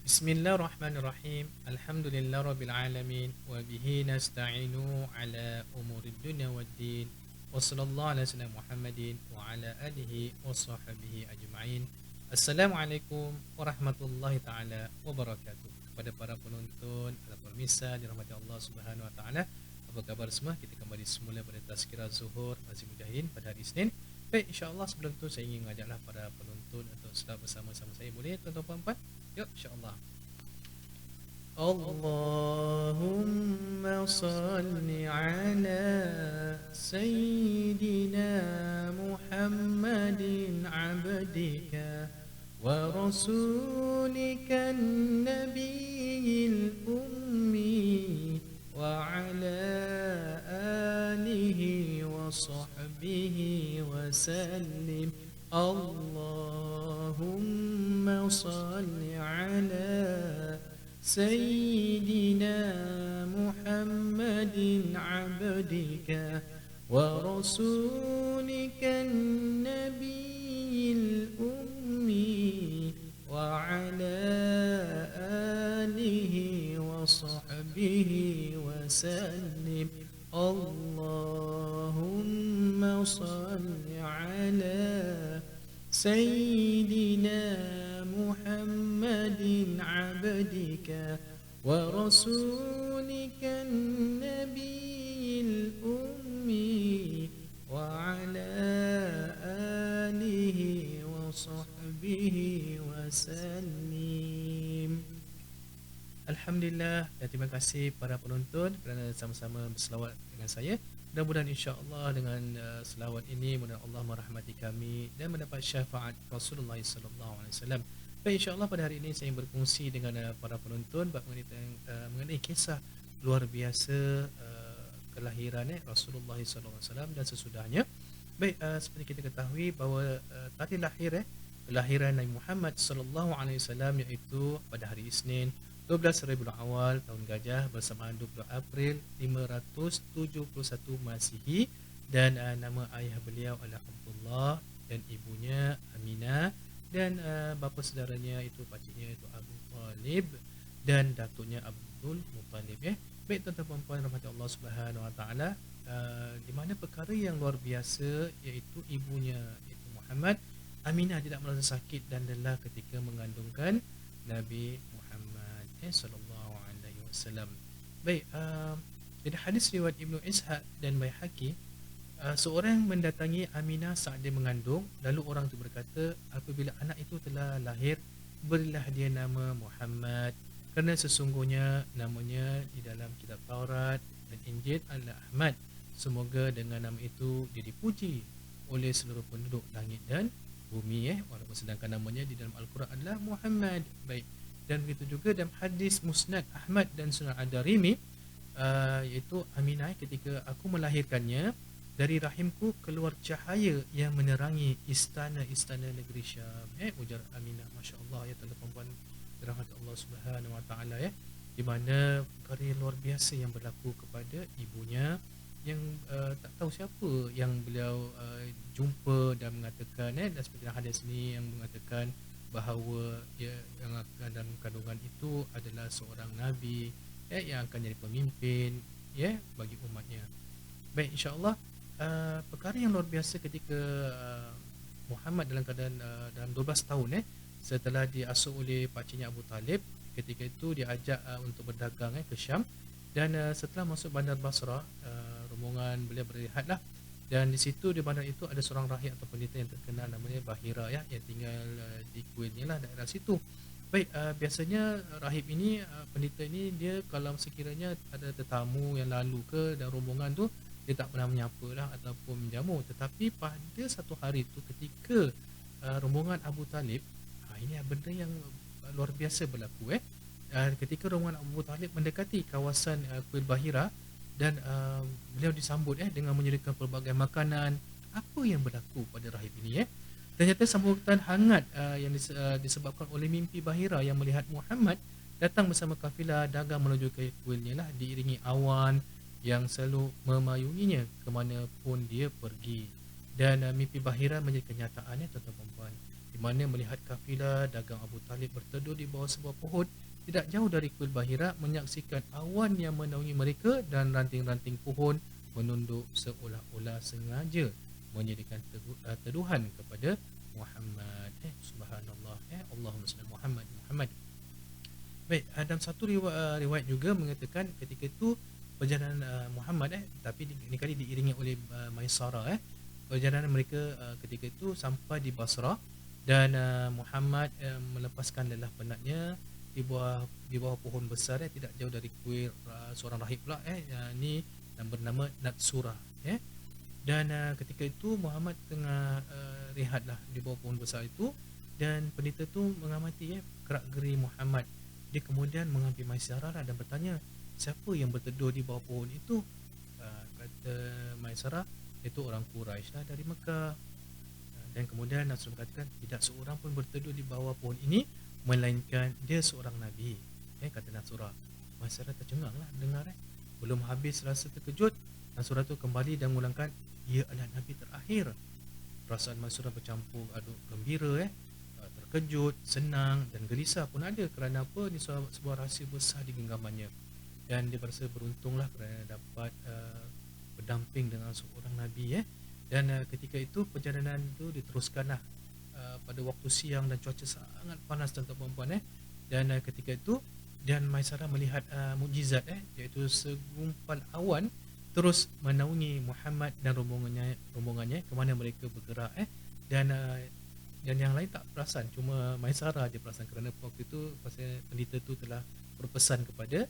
Bismillahirrahmanirrahim. Alhamdulillahirabbil alamin wa bihi nasta'inu ala umurid dunya waddin. Wassallallahu ala sayyidina Muhammadin wa ala alihi washabbihi ajma'in. Assalamualaikum warahmatullahi taala wabarakatuh. Kepada para penonton, para pemirsa dirahmati Allah Subhanahu wa taala. Apa khabar semua? Kita kembali semula pada tazkirah Zuhur Azim Mujahidin pada hari Isnin. Baik, insya-Allah sebelum tu saya ingin mengajaklah para penonton untuk sedar bersama-sama saya. Boleh tuan-tuan puan-puan? Yuk, insya-Allah. Allahumma salli ala Sayyidina Muhammadin abdika wa rasulika nabiyil ummi wa ala alihi wa sahbihi wa sallim. Allahumma salli ala Sayyidina Muhammadin abdika wa rasulika nabiyil ummi wa ala alihi wa sahbihi wa sallim. Allahumma salli ala Sayyidina Muhammadin abdika wa rasulika nabiyil ummi wa ala alihi wa sahbihi wa sallim. Alhamdulillah, dan terima kasih para penonton kerana sama-sama berselawat dengan saya. Mudah-mudahan insya-Allah dengan selawat ini mudah Allah merahmati kami dan mendapat syafaat Rasulullah sallallahu alaihi wasallam. Baik, insya-Allah pada hari ini saya berkongsi dengan para penonton mengenai kisah luar biasa kelahiran Rasulullah sallallahu alaihi wasallam dan sesudahnya. Baik, seperti kita ketahui bahawa tarikh lahir kelahiran Nabi Muhammad sallallahu alaihi wasallam iaitu pada hari Isnin 12 Rabiul Awal tahun Gajah bersamaan 20 April 571 Masihi, dan nama ayah beliau adalah Abdullah dan ibunya Aminah, dan bapa saudaranya itu pakciknya itu Abu Talib dan datuknya Abdul Muttalib. Baik tuan-tuan puan-puan rahmati Allah Subhanahu wa taala, di mana perkara yang luar biasa iaitu ibunya iaitu Muhammad, Aminah tidak merasa sakit dan lelah ketika mengandungkan Nabi sallallahu alaihi wasallam. Baik, dari hadis riwayat Ibnu Ishaq dan Baihaqi, seorang mendatangi Aminah saat dia mengandung, lalu orang itu berkata, apabila anak itu telah lahir, berilah dia nama Muhammad, kerana sesungguhnya namanya di dalam kitab Taurat dan Injil adalah Ahmad. Semoga dengan nama itu dia dipuji oleh seluruh penduduk langit dan bumi, walaupun sedangkan namanya di dalam Al-Quran adalah Muhammad. Baik, dan begitu juga dalam hadis Musnad Ahmad dan Sunan Ad-Darimi, iaitu Aminah, ketika aku melahirkannya, dari rahimku keluar cahaya yang menerangi istana-istana negeri Syam. Ujar Aminah, masya-Allah, tuan-tuan dirahmati Allah Subhanahu wa taala, di mana perkara yang luar biasa yang berlaku kepada ibunya yang tak tahu siapa yang beliau jumpa dan mengatakan, dan seperti hadis ini yang mengatakan bahawa yang akan dalam kandungan itu adalah seorang nabi yang akan jadi pemimpin bagi umatnya. Baik, insya-Allah perkara yang luar biasa ketika Muhammad dalam keadaan dalam 12 tahun setelah diasuh oleh pakciknya Abu Talib, ketika itu diajak untuk berdagang ke Syam, dan setelah masuk bandar Basrah, rombongan beliau berehatlah. Dan di situ di bandar itu ada seorang rahib atau pendeta yang terkenal namanya Bahira, yang tinggal di kuilnya lah, daerah situ. Baik, biasanya rahib ini, pendeta ini, dia kalau sekiranya ada tetamu yang lalu ke dan rombongan tu, dia tak pernah menyapa lah ataupun menjamu. Tetapi pada satu hari tu ketika rombongan Abu Talib, ini benda yang luar biasa berlaku. Ketika rombongan Abu Talib mendekati kawasan kuil Bahira, dan beliau disambut dengan menyediakan pelbagai makanan. Apa yang berlaku pada rahib ini? Ternyata sambutan hangat yang disebabkan oleh mimpi Bahira yang melihat Muhammad datang bersama kafilah dagang menuju ke kuilnya lah, diiringi awan yang selalu memayunginya ke mana pun dia pergi. Dan mimpi Bahira menjadi kenyataan tuan-tuan dan puan, di mana melihat kafilah dagang Abu Talib berteduh di bawah sebuah pohon tidak jauh dari kuil Bahira, menyaksikan awan yang menaungi mereka dan ranting-ranting pohon menunduk seolah-olah sengaja menjadikan teduhan kepada Muhammad. Subhanallah. Allahumma salli Muhammad Muhammad. Baik, dalam satu riwayat juga mengatakan ketika itu perjalanan Muhammad tapi ini kali diiringi oleh Maisarah. Perjalanan mereka ketika itu sampai di Basrah, dan Muhammad melepaskan lelah penatnya di bawah pohon besar tidak jauh dari kuil seorang rahib pula ni yang bernama Natsurah. Dan ketika itu Muhammad tengah rehatlah di bawah pohon besar itu, dan pendeta tu mengamati gerak geri Muhammad. Dia kemudian mengambil Maisarah dan bertanya, siapa yang berteduh di bawah pohon itu? Kata Maisarah, itu orang Quraisy lah dari Mekah. Dan kemudian Nasrul katakan, tidak seorang pun berteduh di bawah pohon ini melainkan dia seorang Nabi. Kata Nasrullah. Maisarah tercengang lah dengar. Belum habis rasa terkejut, Nasrullah tu kembali dan mengulangkan, ia adalah Nabi terakhir. Perasaan Maisarah bercampur aduk gembira, terkejut, senang dan gelisah pun ada. Kerana apa? Ini sebuah rahsia besar di genggamannya. Dan dia berasa beruntunglah kerana dapat berdamping dengan seorang Nabi. Dan ketika itu perjalanan itu diteruskanlah pada waktu siang dan cuaca sangat panas tuan-tuan puan. Dan ketika itu dan Maisarah melihat mukjizat iaitu segumpal awan terus menaungi Muhammad dan rombongannya ke mana mereka bergerak. Dan yang lain tak perasan, cuma Maisarah dia perasan kerana waktu itu pasal pendeta tu telah berpesan kepada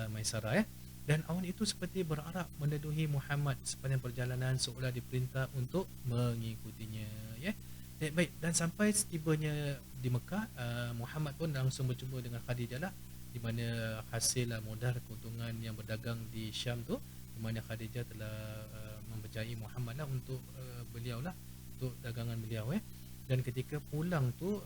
Maisarah. Dan awan itu seperti berarak meneduhi Muhammad sepanjang perjalanan seolah diperintah untuk mengikutinya. Baik, dan sampai setibanya di Mekah, Muhammad pun langsung berjumpa dengan Khadijah lah, di mana hasil modal keuntungan yang berdagang di Syam tu, di mana Khadijah telah mempercayai Muhammad lah untuk beliau lah, untuk dagangan beliau. Dan ketika pulang tu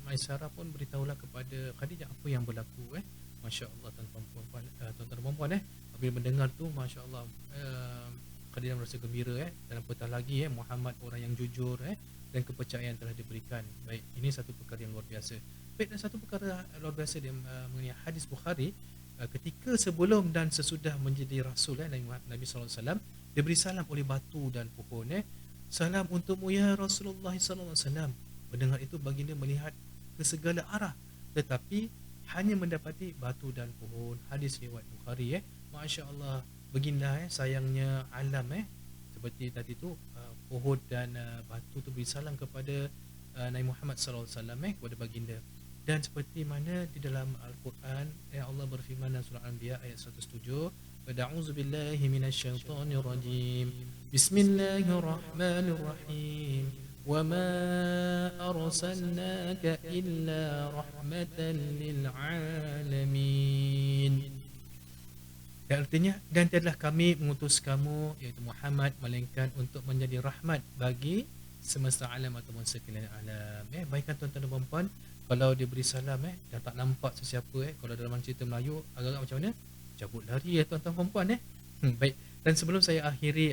Maisarah pun beritahulah kepada Khadijah apa yang berlaku. Masya Allah tuan-tuan dan puan. Apabila mendengar tu, Masya Allah, Khadijah merasa gembira dan apatah lagi Muhammad orang yang jujur dan kepercayaan telah diberikan. Baik, ini satu perkara yang luar biasa. Baik, dan satu perkara luar biasa dia mengenai hadis Bukhari, ketika sebelum dan sesudah menjadi Rasul Nabi SAW, dia beri salam oleh batu dan pohon. Salam untukmu ya Rasulullah SAW. Mendengar itu baginda melihat ke segala arah, tetapi hanya mendapati batu dan pohon. Hadis riwayat Bukhari. Masya Allah, baginda sayangnya alam seperti tadi tu, pohon dan batu tu beri salam kepada Nabi Muhammad SAW kepada baginda. Dan seperti mana di dalam Al-Quran, Allah berfirman dalam surah Al-Anbiya ayat 107, A'udzu billahi minasyaitonir rajim. Bismillahirrahmanirrahim. Wa ma arsalnaka illa rahmatan lil alamin. Dan artinya, dan tiadalah kami mengutus kamu iaitu Muhammad melainkan untuk menjadi rahmat bagi semesta alam ataupun sekalian alam. Baikkan tuan-tuan dan puan-puan, kalau dia beri salam dan tak nampak sesiapa, kalau dalam cerita Melayu agak-agak macam mana? Cabut lari tuan-tuan dan puan-puan. Baik, dan sebelum saya akhiri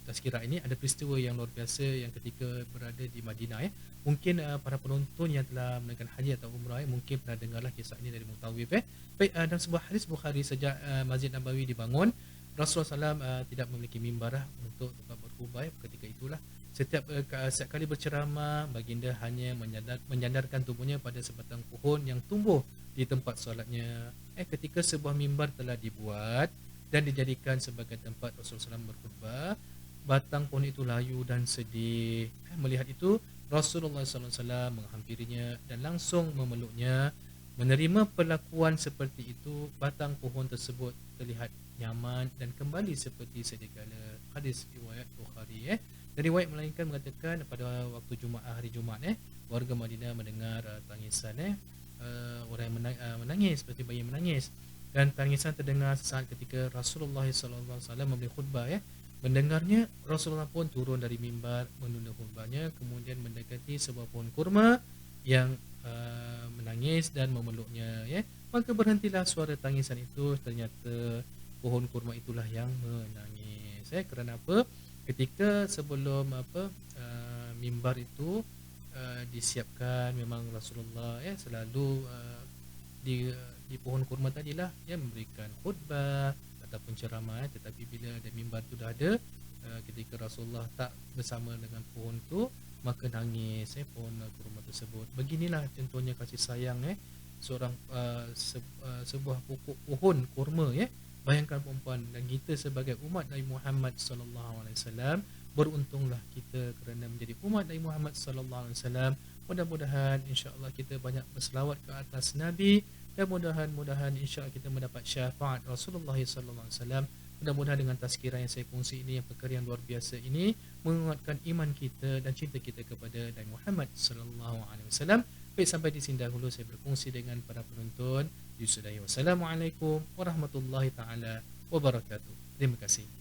tazkirah ini, ada peristiwa yang luar biasa yang ketika berada di Madinah. Mungkin para penonton yang telah menaikkan haji atau umrah mungkin pernah dengarlah kisah ini dari Mutawif. Baik, dalam sebuah hadis Bukhari, sejak Masjid Nabawi dibangun, Rasulullah SAW tidak memiliki mimbar untuk tempat berkhutbah. Ketika itulah setiap kali berceramah, baginda hanya menyandarkan tubuhnya pada sebatang pohon yang tumbuh di tempat solatnya. Ketika sebuah mimbar telah dibuat dan dijadikan sebagai tempat Rasulullah SAW berkhutbah, batang pohon itu layu dan sedih. Melihat itu, Rasulullah SAW menghampirinya dan langsung memeluknya. Menerima perlakuan seperti itu, batang pohon tersebut terlihat nyaman dan kembali seperti sedia kala. Hadis riwayat Bukhari. Dan riwayat melainkan mengatakan pada waktu Jumaat, hari Jumaat, warga Madinah mendengar tangisan orang yang menangis seperti bayi menangis. Dan tangisan terdengar sesaat ketika Rasulullah SAW memberi khutbah. Mendengarnya, Rasulullah pun turun dari mimbar menunda khutbahnya, kemudian mendekati sebuah pohon kurma yang menangis dan memeluknya. Maka berhentilah suara tangisan itu. Ternyata pohon kurma itulah yang menangis. Kerana apa? Ketika sebelum mimbar itu disiapkan, memang Rasulullah selalu di pohon kurma tadilah memberikan khutbah ataupun ceramah, tetapi bila ada mimbar tu dah ada, ketika Rasulullah tak bersama dengan pohon tu, maka nangis pohon kurma tersebut. Beginilah contohnya kasih sayang seorang sebuah pokok pohon kurma Bayangkan perempuan, dan kita sebagai umat Nabi Muhammad sallallahu alaihi wasallam, beruntunglah kita kerana menjadi umat Nabi Muhammad sallallahu alaihi wasallam. Mudah-mudahan insya-Allah kita banyak berselawat ke atas Nabi, dan mudah-mudahan insya-Allah kita mendapat syafaat Rasulullah sallallahu alaihi wasallam. Mudah-mudahan dengan tazkirah yang saya kongsi ini, yang perkara yang luar biasa ini, menguatkan iman kita dan cinta kita kepada Nabi Muhammad sallallahu alaihi wasallam. Baik, sampai di sini dahulu saya berkongsi dengan para penonton. Wassalamualaikum warahmatullahi taala wabarakatuh. Terima kasih.